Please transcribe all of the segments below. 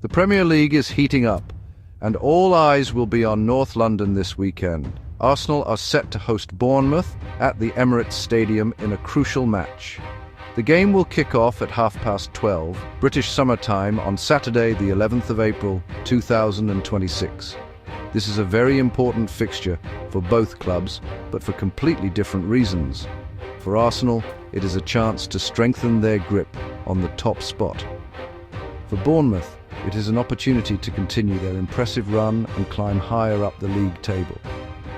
The Premier League is heating up, and all eyes will be on North London this weekend. Arsenal are set to host Bournemouth at the Emirates Stadium in a crucial match. The game will kick off at 12:30 British Summer Time on Saturday, the 11th of April, 2026. This is a very important fixture for both clubs, but for completely different reasons. For Arsenal, it is a chance to strengthen their grip on the top spot. For Bournemouth, it is an opportunity to continue their impressive run and climb higher up the league table.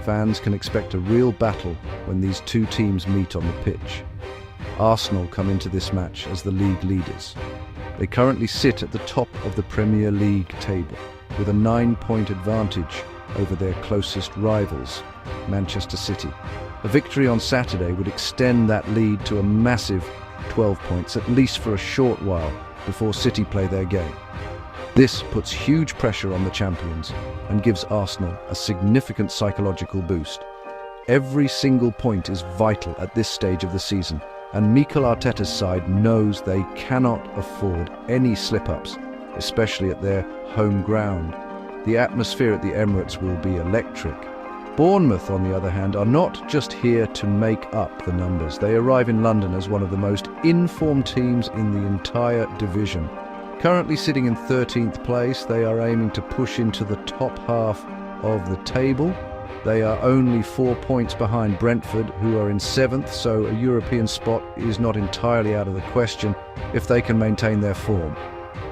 Fans can expect a real battle when these two teams meet on the pitch. Arsenal come into this match as the league leaders. They currently sit at the top of the Premier League table, with a 9-point advantage over their closest rivals, Manchester City. A victory on Saturday would extend that lead to a massive 12 points, at least for a short while, before City play their game. This puts huge pressure on the champions and gives Arsenal a significant psychological boost. Every single point is vital at this stage of the season, and Mikel Arteta's side knows they cannot afford any slip-ups, especially at their home ground. The atmosphere at the Emirates will be electric. Bournemouth, on the other hand, are not just here to make up the numbers. They arrive in London as one of the most informed teams in the entire division. Currently sitting in 13th place, they are aiming to push into the top half of the table. They are only 4 points behind Brentford, who are in 7th, so a European spot is not entirely out of the question if they can maintain their form.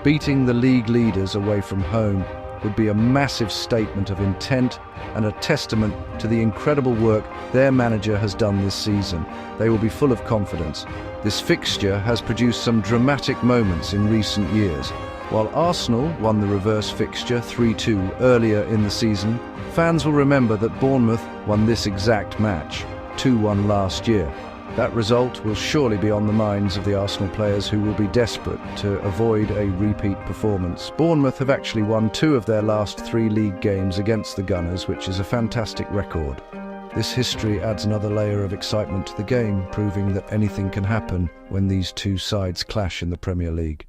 Beating the league leaders away from home would be a massive statement of intent and a testament to the incredible work their manager has done this season. They will be full of confidence. This fixture has produced some dramatic moments in recent years. While Arsenal won the reverse fixture 3-2 earlier in the season, fans will remember that Bournemouth won this exact match 2-1 last year. That result will surely be on the minds of the Arsenal players, who will be desperate to avoid a repeat performance. Bournemouth have actually won 2 of their last 3 league games against the Gunners, which is a fantastic record. This history adds another layer of excitement to the game, proving that anything can happen when these two sides clash in the Premier League.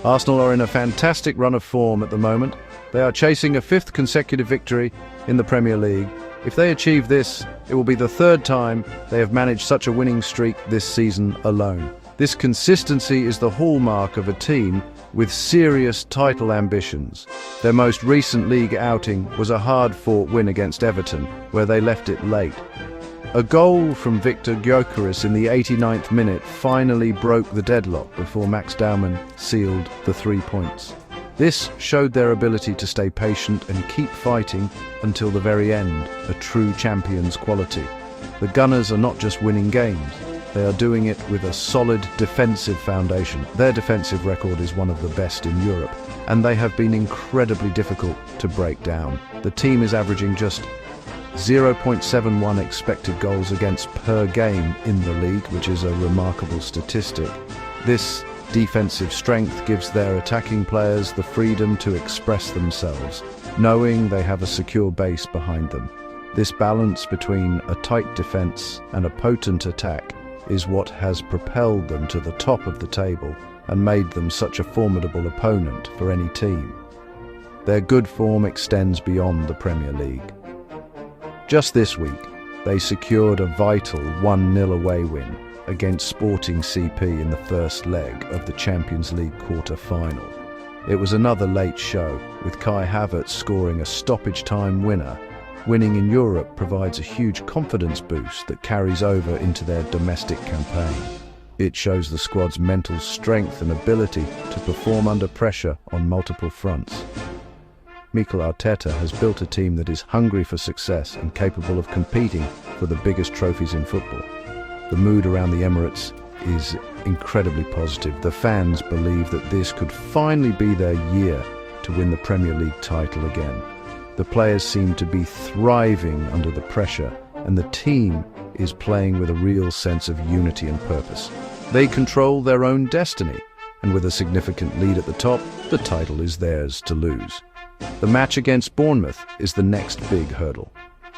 Arsenal are in a fantastic run of form at the moment. They are chasing a 5th consecutive victory in the Premier League. If they achieve this, it will be the 3rd time they have managed such a winning streak this season alone. This consistency is the hallmark of a team with serious title ambitions. Their most recent league outing was a hard-fought win against Everton, where they left it late. A goal from Victor Gyökeres in the 89th minute finally broke the deadlock before Max Daumann sealed the 3 points. This showed their ability to stay patient and keep fighting until the very end, a true champion's quality. The Gunners are not just winning games, they are doing it with a solid defensive foundation. Their defensive record is one of the best in Europe, and they have been incredibly difficult to break down. The team is averaging just 0.71 expected goals against per game in the league, which is a remarkable statistic. This defensive strength gives their attacking players the freedom to express themselves, knowing they have a secure base behind them. This balance between a tight defense and a potent attack is what has propelled them to the top of the table and made them such a formidable opponent for any team. Their good form extends beyond the Premier League. Just this week, they secured a vital 1-0 away win against Sporting CP in the first leg of the Champions League quarter-final. It was another late show, with Kai Havertz scoring a stoppage-time winner. Winning in Europe provides a huge confidence boost that carries over into their domestic campaign. It shows the squad's mental strength and ability to perform under pressure on multiple fronts. Mikel Arteta has built a team that is hungry for success and capable of competing for the biggest trophies in football. The mood around the Emirates is incredibly positive. The fans believe that this could finally be their year to win the Premier League title again. The players seem to be thriving under the pressure, and the team is playing with a real sense of unity and purpose. They control their own destiny, and with a significant lead at the top, the title is theirs to lose. The match against Bournemouth is the next big hurdle.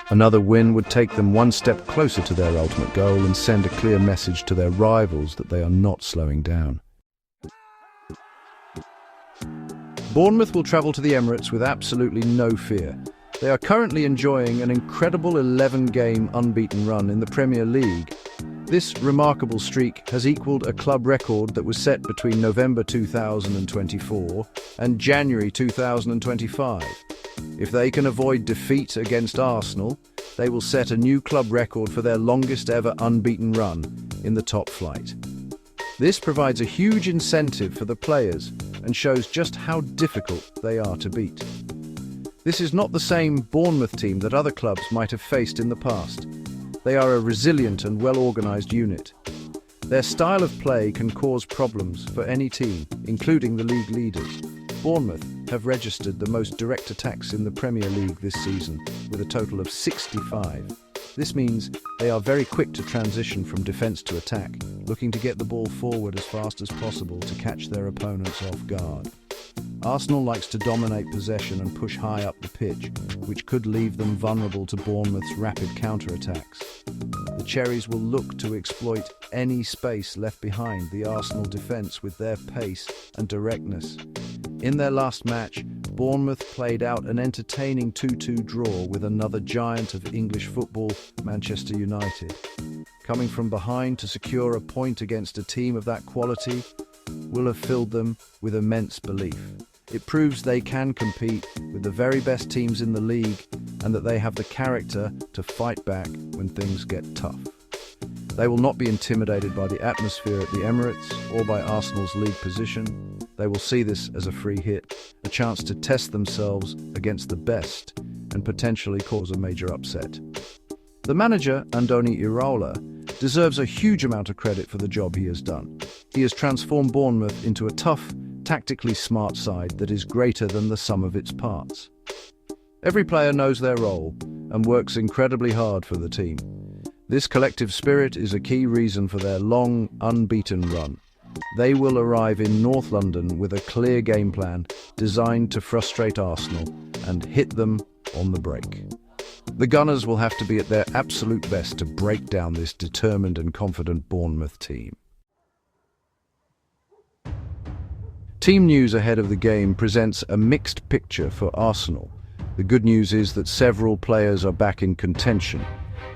Another win would take them one step closer to their ultimate goal and send a clear message to their rivals that they are not slowing down. Bournemouth will travel to the Emirates with absolutely no fear. They are currently enjoying an incredible 11-game unbeaten run in the Premier League. This remarkable streak has equaled a club record that was set between November 2024 and January 2025. If they can avoid defeat against Arsenal, they will set a new club record for their longest ever unbeaten run in the top flight. This provides a huge incentive for the players and shows just how difficult they are to beat. This is not the same Bournemouth team that other clubs might have faced in the past. They are a resilient and well-organised unit. Their style of play can cause problems for any team, including the league leaders. Bournemouth have registered the most direct attacks in the Premier League this season, with a total of 65. This means they are very quick to transition from defence to attack, looking to get the ball forward as fast as possible to catch their opponents off guard. Arsenal likes to dominate possession and push high up the pitch, which could leave them vulnerable to Bournemouth's rapid counter-attacks. The Cherries will look to exploit any space left behind the Arsenal defence with their pace and directness. In their last match, Bournemouth played out an entertaining 2-2 draw with another giant of English football, Manchester United. Coming from behind to secure a point against a team of that quality will have filled them with immense belief. It proves they can compete with the very best teams in the league and that they have the character to fight back when things get tough. They will not be intimidated by the atmosphere at the Emirates or by Arsenal's league position. They will see this as a free hit, a chance to test themselves against the best and potentially cause a major upset. The manager, Andoni Iraola, deserves a huge amount of credit for the job he has done. He has transformed Bournemouth into a tough, tactically smart side that is greater than the sum of its parts. Every player knows their role and works incredibly hard for the team. This collective spirit is a key reason for their long, unbeaten run. They will arrive in North London with a clear game plan designed to frustrate Arsenal and hit them on the break. The Gunners will have to be at their absolute best to break down this determined and confident Bournemouth team. Team news ahead of the game presents a mixed picture for Arsenal. The good news is that several players are back in contention.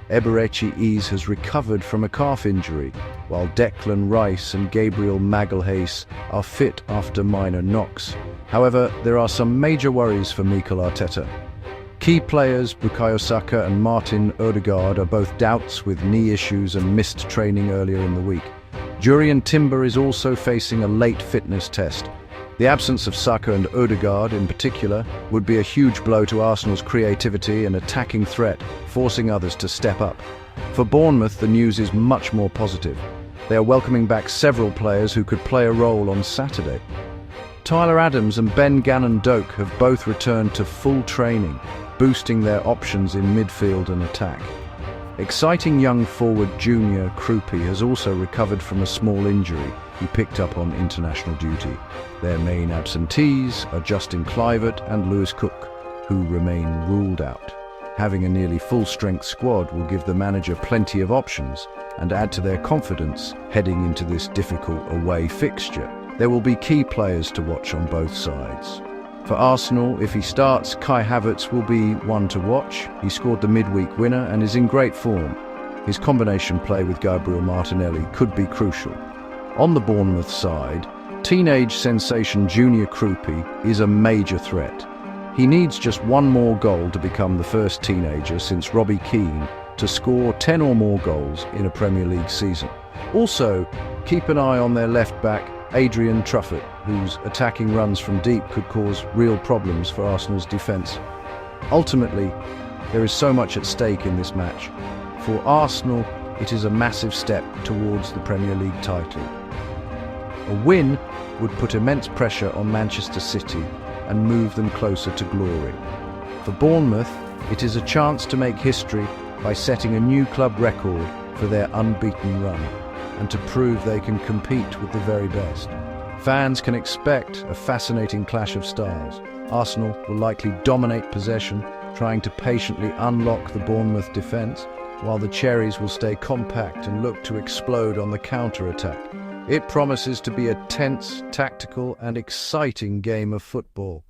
Emirates has recovered from a calf injury, while Declan Rice and Gabriel Magalhaes are fit after minor knocks. However, there are some major worries for Mikel Arteta. Key players Bukayo Saka and Martin Ødegaard are both doubts with knee issues and missed training earlier in the week. Jurriën Timber is also facing a late fitness test. The absence of Saka and Ødegaard in particular would be a huge blow to Arsenal's creativity and attacking threat, forcing others to step up. For Bournemouth, the news is much more positive. They are welcoming back several players who could play a role on Saturday. Tyler Adams and Ben Gannon-Doak have both returned to full training, boosting their options in midfield and attack. Exciting young forward Junior Krupi has also recovered from a small injury he picked up on international duty. Their main absentees are Justin Kluivert and Lewis Cook, who remain ruled out. Having a nearly full-strength squad will give the manager plenty of options and add to their confidence heading into this difficult away fixture. There will be key players to watch on both sides. For Arsenal, if he starts, Kai Havertz will be one to watch. He scored the midweek winner and is in great form. His combination play with Gabriel Martinelli could be crucial. On the Bournemouth side, teenage sensation Junior Krupi is a major threat. He needs just one more goal to become the first teenager since Robbie Keane to score 10 or more goals in a Premier League season. Also, keep an eye on their left back, Adrian Truffert, whose attacking runs from deep could cause real problems for Arsenal's defence. Ultimately, there is so much at stake in this match. For Arsenal, it is a massive step towards the Premier League title. A win would put immense pressure on Manchester City and move them closer to glory. For Bournemouth, it is a chance to make history by setting a new club record for their unbeaten run and to prove they can compete with the very best. Fans can expect a fascinating clash of styles. Arsenal will likely dominate possession, trying to patiently unlock the Bournemouth defence, while the Cherries will stay compact and look to explode on the counter-attack. It promises to be a tense, tactical, and exciting game of football.